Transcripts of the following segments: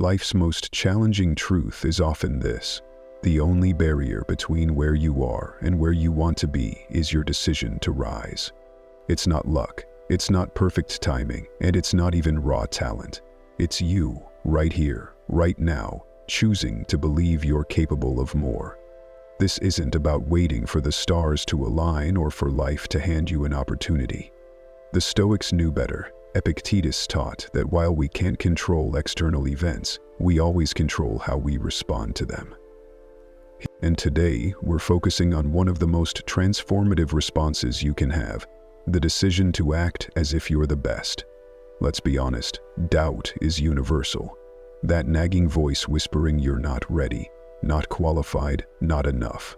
Life's most challenging truth is often this: the only barrier between where you are and where you want to be is your decision to rise. It's not luck, it's not perfect timing, and it's not even raw talent. It's you, right here, right now, choosing to believe you're capable of more. This isn't about waiting for the stars to align or for life to hand you an opportunity. The Stoics knew better. Epictetus taught that while we can't control external events, we always control how we respond to them. And today, we're focusing on one of the most transformative responses you can have: the decision to act as if you're the best. Let's be honest, doubt is universal. That nagging voice whispering you're not ready, not qualified, not enough.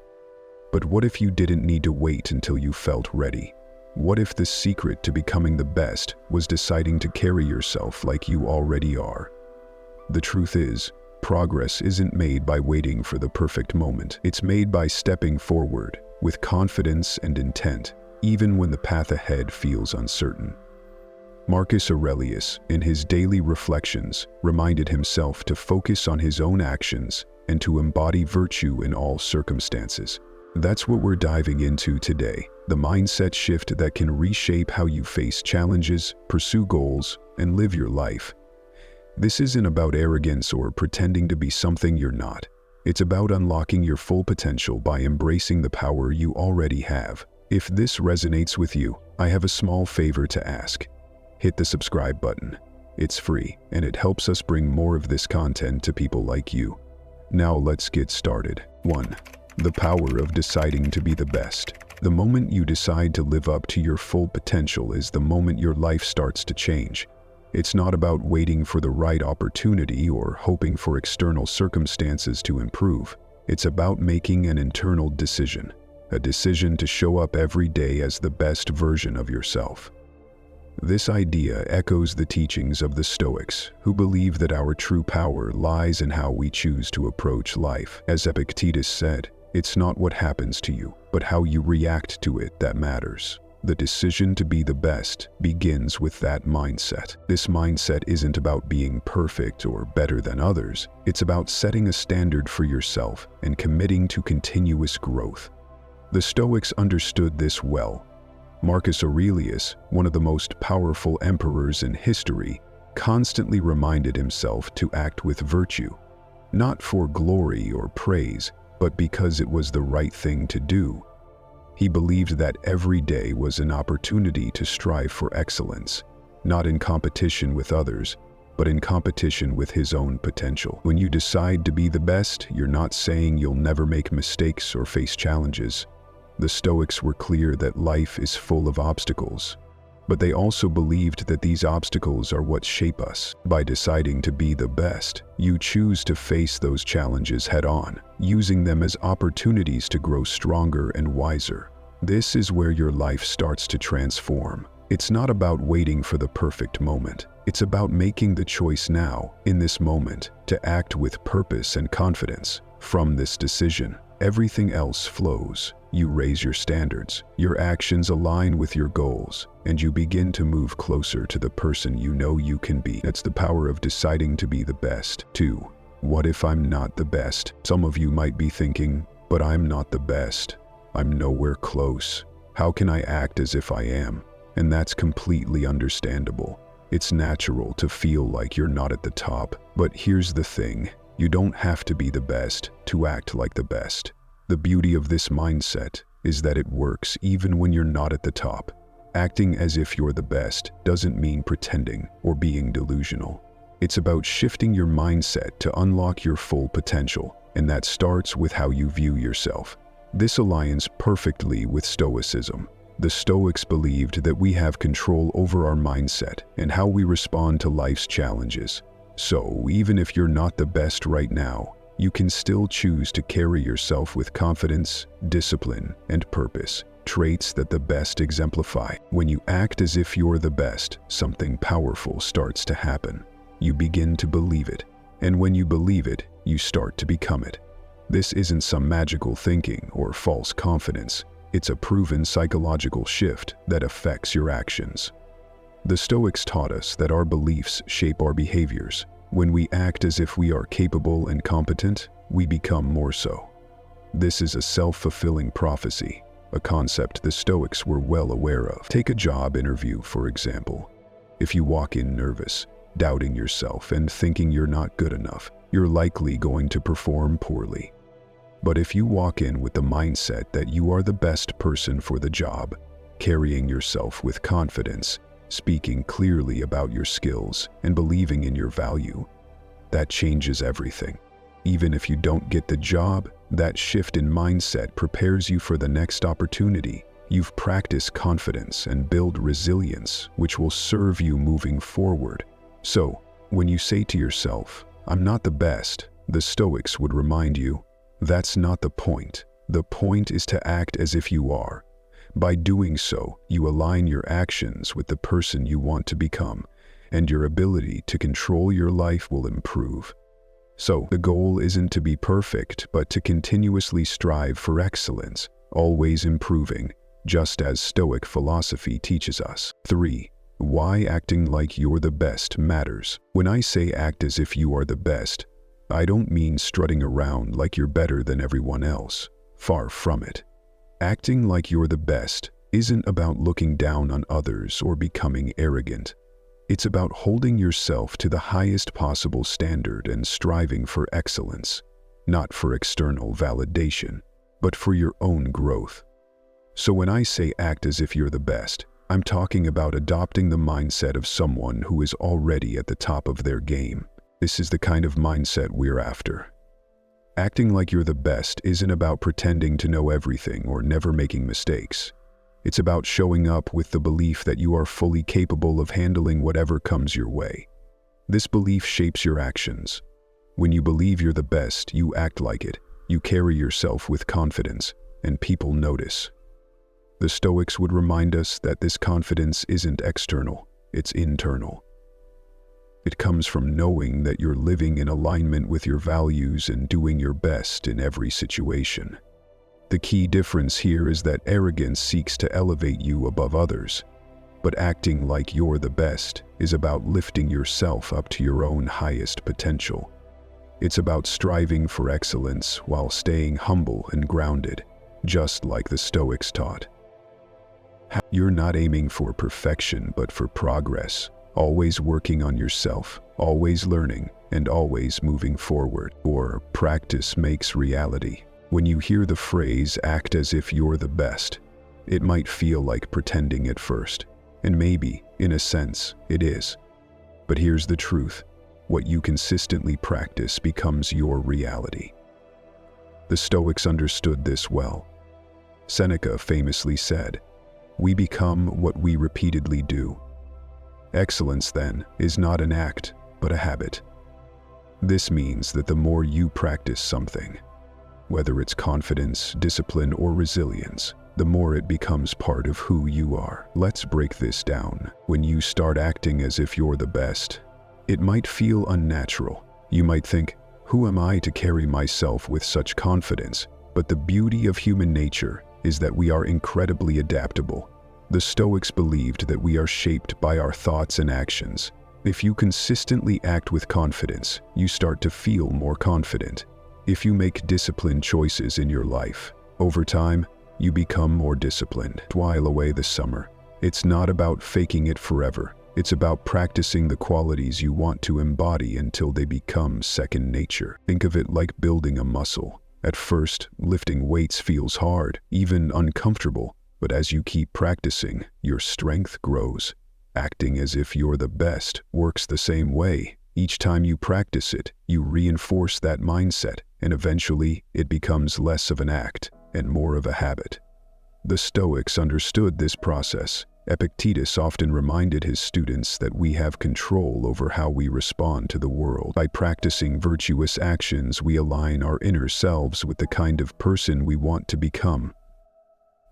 But what if you didn't need to wait until you felt ready? What if the secret to becoming the best was deciding to carry yourself like you already are? The truth is, progress isn't made by waiting for the perfect moment. It's made by stepping forward with confidence and intent, even when the path ahead feels uncertain. Marcus Aurelius, in his daily reflections, reminded himself to focus on his own actions and to embody virtue in all circumstances. That's what we're diving into today, the mindset shift that can reshape how you face challenges, pursue goals, and live your life. This isn't about arrogance or pretending to be something you're not. It's about unlocking your full potential by embracing the power you already have. If this resonates with you, I have a small favor to ask. Hit the subscribe button. It's free, and it helps us bring more of this content to people like you. Now let's get started. 1. The power of deciding to be the best. The moment you decide to live up to your full potential is the moment your life starts to change. It's not about waiting for the right opportunity or hoping for external circumstances to improve. It's about making an internal decision, a decision to show up every day as the best version of yourself. This idea echoes the teachings of the Stoics, who believe that our true power lies in how we choose to approach life. As Epictetus said, it's not what happens to you, but how you react to it that matters. The decision to be the best begins with that mindset. This mindset isn't about being perfect or better than others. It's about setting a standard for yourself and committing to continuous growth. The Stoics understood this well. Marcus Aurelius, one of the most powerful emperors in history, constantly reminded himself to act with virtue, not for glory or praise, but because it was the right thing to do. He believed that every day was an opportunity to strive for excellence, not in competition with others, but in competition with his own potential. When you decide to be the best, you're not saying you'll never make mistakes or face challenges. The Stoics were clear that life is full of obstacles, but they also believed that these obstacles are what shape us. By deciding to be the best, you choose to face those challenges head-on, using them as opportunities to grow stronger and wiser. This is where your life starts to transform. It's not about waiting for the perfect moment. It's about making the choice now, in this moment, to act with purpose and confidence. From this decision, everything else flows. You raise your standards, your actions align with your goals, and you begin to move closer to the person you know you can be. That's the power of deciding to be the best. 2. What if I'm not the best? Some of you might be thinking, but I'm not the best. I'm nowhere close. How can I act as if I am? And that's completely understandable. It's natural to feel like you're not at the top. But here's the thing, you don't have to be the best to act like the best. The beauty of this mindset is that it works even when you're not at the top. Acting as if you're the best doesn't mean pretending or being delusional. It's about shifting your mindset to unlock your full potential, and that starts with how you view yourself. This aligns perfectly with Stoicism. The Stoics believed that we have control over our mindset and how we respond to life's challenges. So, even if you're not the best right now, you can still choose to carry yourself with confidence, discipline, and purpose, traits that the best exemplify. When you act as if you're the best, something powerful starts to happen. You begin to believe it, and when you believe it, you start to become it. This isn't some magical thinking or false confidence. It's a proven psychological shift that affects your actions. The Stoics taught us that our beliefs shape our behaviors. When we act as if we are capable and competent, we become more so. This is a self-fulfilling prophecy, a concept the Stoics were well aware of. Take a job interview, for example. If you walk in nervous, doubting yourself and thinking you're not good enough, you're likely going to perform poorly. But if you walk in with the mindset that you are the best person for the job, carrying yourself with confidence, speaking clearly about your skills, and believing in your value, that changes everything. Even if you don't get the job, that shift in mindset prepares you for the next opportunity. You've practiced confidence and build resilience, which will serve you moving forward. So, when you say to yourself, "I'm not the best," the Stoics would remind you, that's not the point. The point is to act as if you are. By doing so, you align your actions with the person you want to become, and your ability to control your life will improve. So, the goal isn't to be perfect, but to continuously strive for excellence, always improving, just as Stoic philosophy teaches us. 3. Why acting like you're the best matters. When I say act as if you are the best, I don't mean strutting around like you're better than everyone else. Far from it. Acting like you're the best isn't about looking down on others or becoming arrogant. It's about holding yourself to the highest possible standard and striving for excellence, not for external validation, but for your own growth. So when I say act as if you're the best, I'm talking about adopting the mindset of someone who is already at the top of their game. This is the kind of mindset we're after. Acting like you're the best isn't about pretending to know everything or never making mistakes. It's about showing up with the belief that you are fully capable of handling whatever comes your way. This belief shapes your actions. When you believe you're the best, you act like it. You carry yourself with confidence, and people notice. The Stoics would remind us that this confidence isn't external, it's internal. It comes from knowing that you're living in alignment with your values and doing your best in every situation. The key difference here is that arrogance seeks to elevate you above others, but acting like you're the best is about lifting yourself up to your own highest potential. It's about striving for excellence while staying humble and grounded, just like the Stoics taught. You're not aiming for perfection, but for progress, always working on yourself, always learning, and always moving forward. Or practice makes reality. When you hear the phrase, act as if you're the best, it might feel like pretending at first, and maybe, in a sense, it is. But here's the truth. What you consistently practice becomes your reality. The Stoics understood this well. Seneca famously said, "We become what we repeatedly do." Excellence, then, is not an act, but a habit. This means that the more you practice something, whether it's confidence, discipline, or resilience, the more it becomes part of who you are. Let's break this down. When you start acting as if you're the best, it might feel unnatural. You might think, who am I to carry myself with such confidence? But the beauty of human nature is that we are incredibly adaptable. The Stoics believed that we are shaped by our thoughts and actions. If you consistently act with confidence, you start to feel more confident. If you make disciplined choices in your life, over time, you become more disciplined. While away the summer, it's not about faking it forever. It's about practicing the qualities you want to embody until they become second nature. Think of it like building a muscle. At first, lifting weights feels hard, even uncomfortable, but as you keep practicing, your strength grows. Acting as if you're the best works the same way. Each time you practice it, you reinforce that mindset, and eventually it becomes less of an act and more of a habit. The Stoics understood this process. Epictetus often reminded his students that we have control over how we respond to the world. By practicing virtuous actions, we align our inner selves with the kind of person we want to become.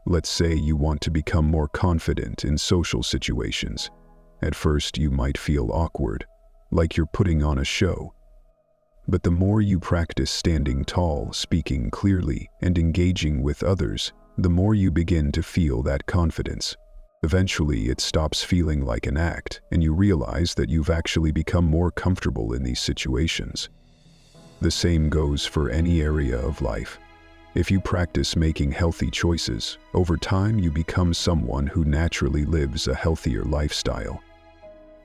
Let's say you want to become more confident in social situations. At first, you might feel awkward, like you're putting on a show. But the more you practice standing tall, speaking clearly, and engaging with others, the more you begin to feel that confidence. Eventually, it stops feeling like an act, and you realize that you've actually become more comfortable in these situations. The same goes for any area of life. If you practice making healthy choices, over time you become someone who naturally lives a healthier lifestyle.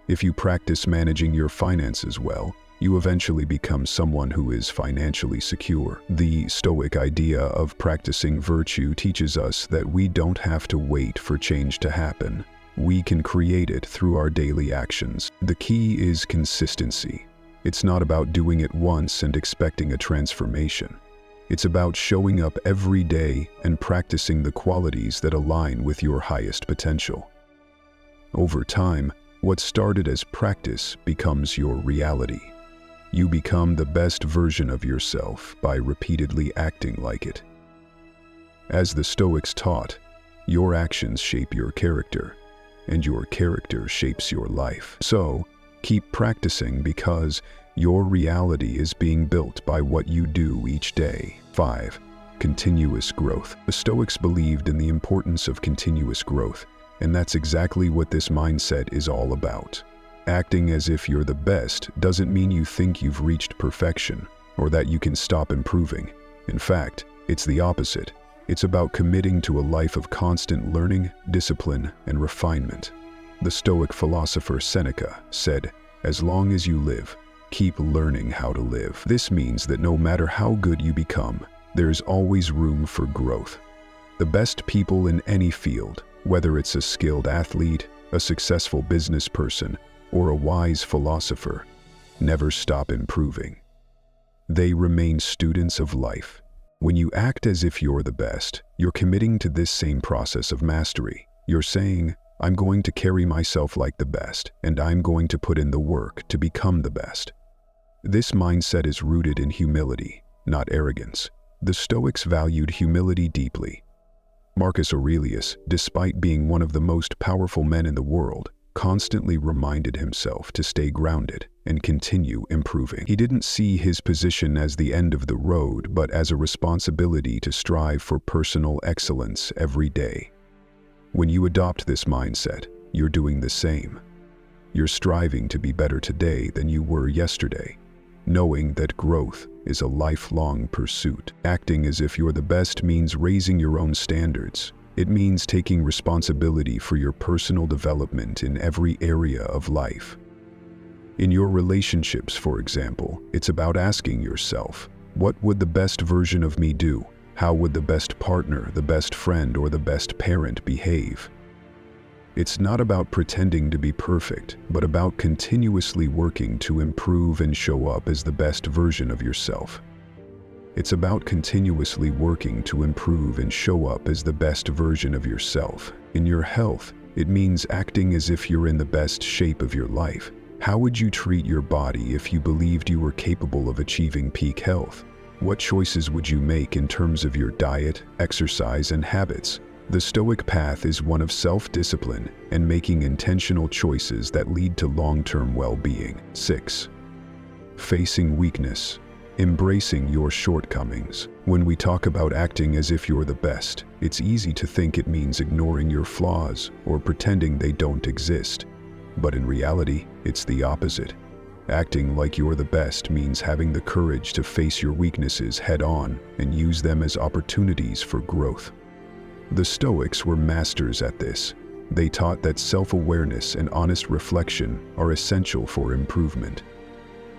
If you practice managing your finances well, you eventually become someone who is financially secure. The Stoic idea of practicing virtue teaches us that we don't have to wait for change to happen. We can create it through our daily actions. The key is consistency. It's not about doing it once and expecting a transformation. It's about showing up every day and practicing the qualities that align with your highest potential. Over time, what started as practice becomes your reality. You become the best version of yourself by repeatedly acting like it. As the Stoics taught, your actions shape your character, and your character shapes your life. So, keep practicing because your reality is being built by what you do each day. 5. Continuous growth. The Stoics believed in the importance of continuous growth, and that's exactly what this mindset is all about. Acting as if you're the best doesn't mean you think you've reached perfection or that you can stop improving. In fact, it's the opposite. It's about committing to a life of constant learning, discipline, and refinement. The Stoic philosopher Seneca said, "As long as you live, keep learning how to live." This means that no matter how good you become, there's always room for growth. The best people in any field, whether it's a skilled athlete, a successful business person, or a wise philosopher, never stop improving. They remain students of life. When you act as if you're the best, you're committing to this same process of mastery. You're saying, "I'm going to carry myself like the best, and I'm going to put in the work to become the best." This mindset is rooted in humility, not arrogance. The Stoics valued humility deeply. Marcus Aurelius, despite being one of the most powerful men in the world, constantly reminded himself to stay grounded and continue improving. He didn't see his position as the end of the road, but as a responsibility to strive for personal excellence every day. When you adopt this mindset, you're doing the same. You're striving to be better today than you were yesterday, knowing that growth is a lifelong pursuit. Acting as if you're the best means raising your own standards. It means taking responsibility for your personal development in every area of life. In your relationships, for example, it's about asking yourself, what would the best version of me do? How would the best partner, the best friend, or the best parent behave? It's not about pretending to be perfect, but about continuously working to improve and show up as the best version of yourself. It's about continuously working to improve and show up as the best version of yourself. In your health, it means acting as if you're in the best shape of your life. How would you treat your body if you believed you were capable of achieving peak health? What choices would you make in terms of your diet, exercise, and habits? The Stoic path is one of self-discipline and making intentional choices that lead to long-term well-being. 6. Facing weakness. Embracing your shortcomings. When we talk about acting as if you're the best, it's easy to think it means ignoring your flaws or pretending they don't exist. But in reality, it's the opposite. Acting like you're the best means having the courage to face your weaknesses head-on and use them as opportunities for growth. The Stoics were masters at this. They taught that self-awareness and honest reflection are essential for improvement.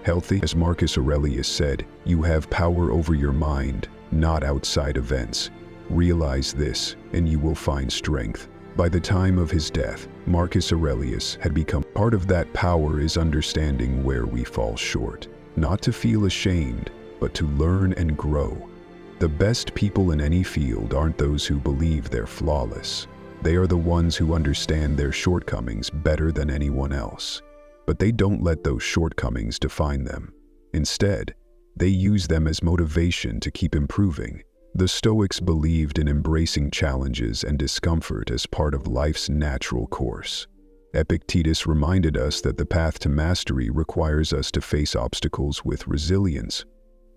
Healthy, as Marcus Aurelius said, you have power over your mind, not outside events. Realize this, and you will find strength. By the time of his death, Marcus Aurelius had become part of that power is understanding where we fall short. Not to feel ashamed, but to learn and grow. The best people in any field aren't those who believe they're flawless. They are the ones who understand their shortcomings better than anyone else. But they don't let those shortcomings define them. Instead, they use them as motivation to keep improving. The Stoics believed in embracing challenges and discomfort as part of life's natural course. Epictetus reminded us that the path to mastery requires us to face obstacles with resilience.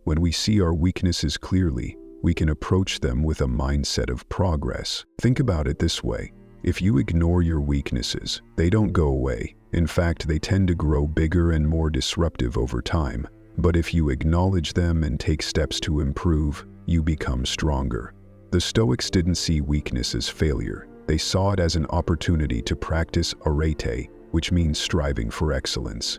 When we see our weaknesses clearly, we can approach them with a mindset of progress. Think about it this way. If you ignore your weaknesses, they don't go away. In fact, they tend to grow bigger and more disruptive over time. But if you acknowledge them and take steps to improve, you become stronger. The Stoics didn't see weakness as failure. They saw it as an opportunity to practice arete, which means striving for excellence.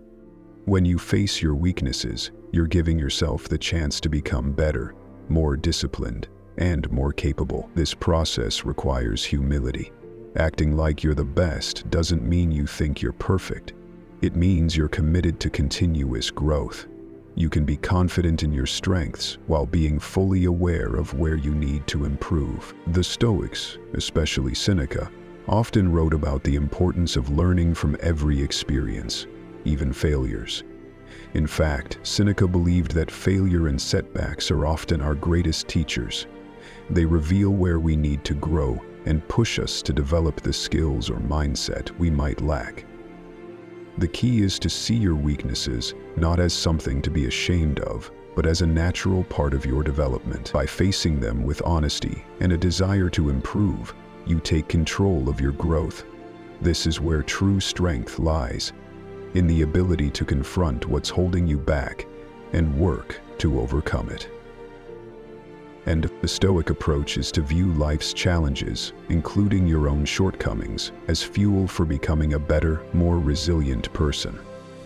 When you face your weaknesses, you're giving yourself the chance to become better, more disciplined, and more capable. This process requires humility. Acting like you're the best doesn't mean you think you're perfect. It means you're committed to continuous growth. You can be confident in your strengths while being fully aware of where you need to improve. The Stoics, especially Seneca, often wrote about the importance of learning from every experience, even failures. In fact, Seneca believed that failure and setbacks are often our greatest teachers. They reveal where we need to grow and push us to develop the skills or mindset we might lack. The key is to see your weaknesses not as something to be ashamed of, but as a natural part of your development. By facing them with honesty and a desire to improve, you take control of your growth. This is where true strength lies, in the ability to confront what's holding you back and work to overcome it. And the Stoic approach is to view life's challenges, including your own shortcomings, as fuel for becoming a better, more resilient person.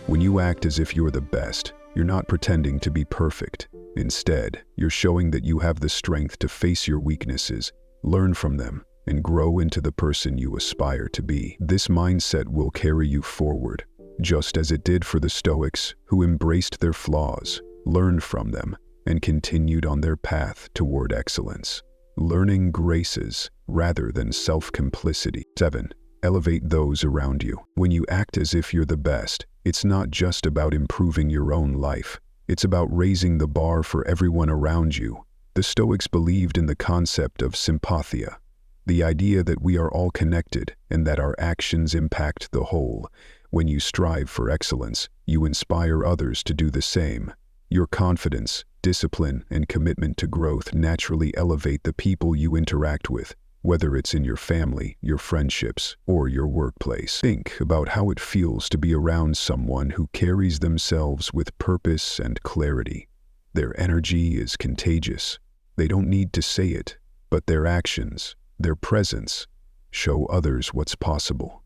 When you act as if you're the best, you're not pretending to be perfect. Instead, you're showing that you have the strength to face your weaknesses, learn from them, and grow into the person you aspire to be. This mindset will carry you forward, just as it did for the Stoics, who embraced their flaws, learned from them, and continued on their path toward excellence. Learning graces rather than self-complicity. 7. Elevate those around you. When you act as if you're the best, it's not just about improving your own life. It's about raising the bar for everyone around you. The Stoics believed in the concept of sympathia, the idea that we are all connected and that our actions impact the whole. When you strive for excellence, you inspire others to do the same. Your confidence, discipline, and commitment to growth naturally elevate the people you interact with, whether it's in your family, your friendships, or your workplace. Think about how it feels to be around someone who carries themselves with purpose and clarity. Their energy is contagious. They don't need to say it, but their actions, their presence, show others what's possible.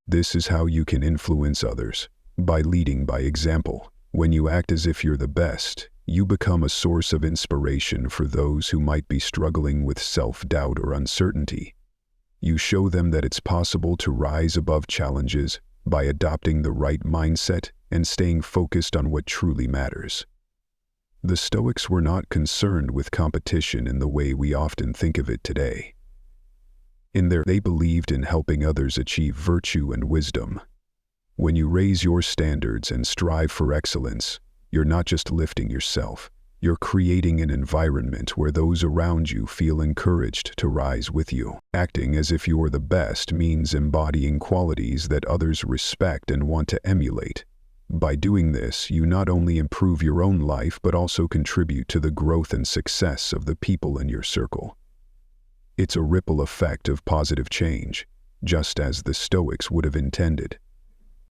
This is how you can influence others, by leading by example. When you act as if you're the best, you become a source of inspiration for those who might be struggling with self-doubt or uncertainty. You show them that it's possible to rise above challenges by adopting the right mindset and staying focused on what truly matters. The Stoics were not concerned with competition in the way we often think of it today. They believed in helping others achieve virtue and wisdom. When you raise your standards and strive for excellence, you're not just lifting yourself, you're creating an environment where those around you feel encouraged to rise with you. Acting as if you're the best means embodying qualities that others respect and want to emulate. By doing this, you not only improve your own life but also contribute to the growth and success of the people in your circle. It's a ripple effect of positive change, just as the Stoics would have intended.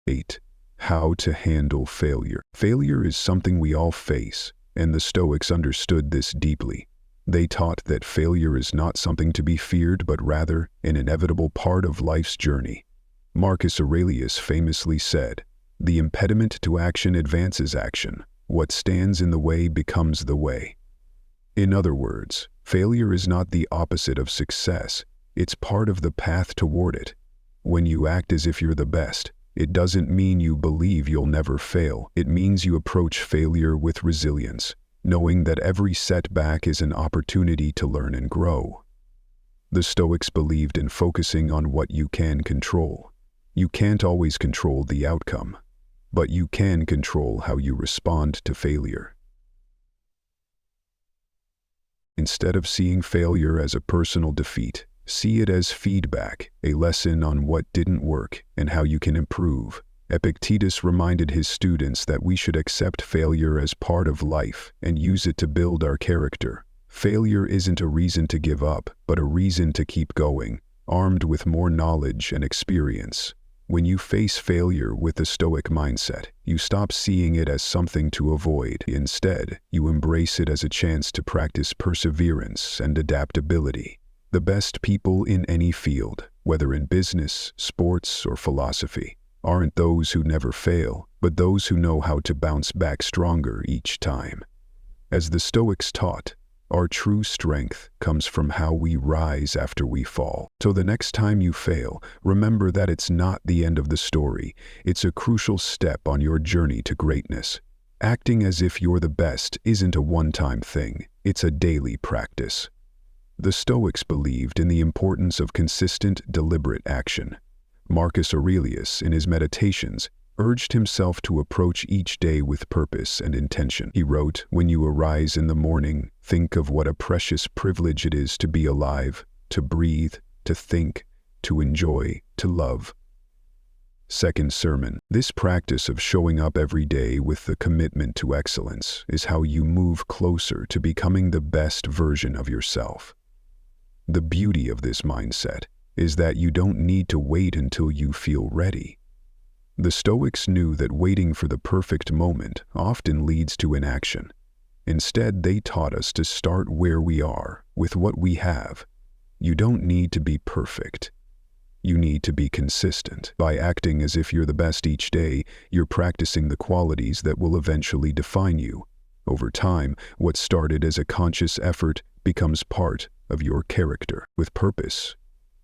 8. How to handle failure. Failure is something we all face, and the Stoics understood this deeply. They taught that failure is not something to be feared, but rather an inevitable part of life's journey. Marcus Aurelius famously said, "The impediment to action advances action. What stands in the way becomes the way." In other words, failure is not the opposite of success. It's part of the path toward it. When you act as if you're the best, it doesn't mean you believe you'll never fail. It means you approach failure with resilience, knowing that every setback is an opportunity to learn and grow. The Stoics believed in focusing on what you can control. You can't always control the outcome, but you can control how you respond to failure. Instead of seeing failure as a personal defeat, see it as feedback, a lesson on what didn't work and how you can improve. Epictetus reminded his students that we should accept failure as part of life and use it to build our character. Failure isn't a reason to give up, but a reason to keep going, armed with more knowledge and experience. When you face failure with the Stoic mindset, you stop seeing it as something to avoid. Instead, you embrace it as a chance to practice perseverance and adaptability. The best people in any field, whether in business, sports, or philosophy, aren't those who never fail, but those who know how to bounce back stronger each time. As the Stoics taught, our true strength comes from how we rise after we fall. So the next time you fail, remember that it's not the end of the story. It's a crucial step on your journey to greatness. Acting as if you're the best isn't a one-time thing. It's a daily practice. The Stoics believed in the importance of consistent, deliberate action. Marcus Aurelius, in his Meditations, urged himself to approach each day with purpose and intention. He wrote, "When you arise in the morning, think of what a precious privilege it is to be alive, to breathe, to think, to enjoy, to love." Second sermon. This practice of showing up every day with the commitment to excellence is how you move closer to becoming the best version of yourself. The beauty of this mindset is that you don't need to wait until you feel ready. The Stoics knew that waiting for the perfect moment often leads to inaction. Instead, they taught us to start where we are, with what we have. You don't need to be perfect. You need to be consistent. By acting as if you're the best each day, you're practicing the qualities that will eventually define you. Over time, what started as a conscious effort becomes part of your character. With purpose,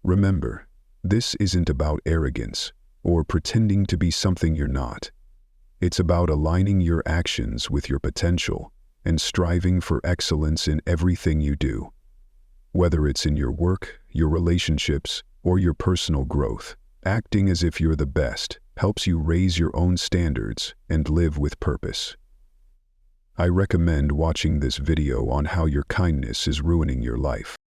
remember, this isn't about arrogance or pretending to be something you're not. It's about aligning your actions with your potential and striving for excellence in everything you do. Whether it's in your work, your relationships, or your personal growth, acting as if you're the best helps you raise your own standards and live with purpose. I recommend watching this video on how your kindness is ruining your life.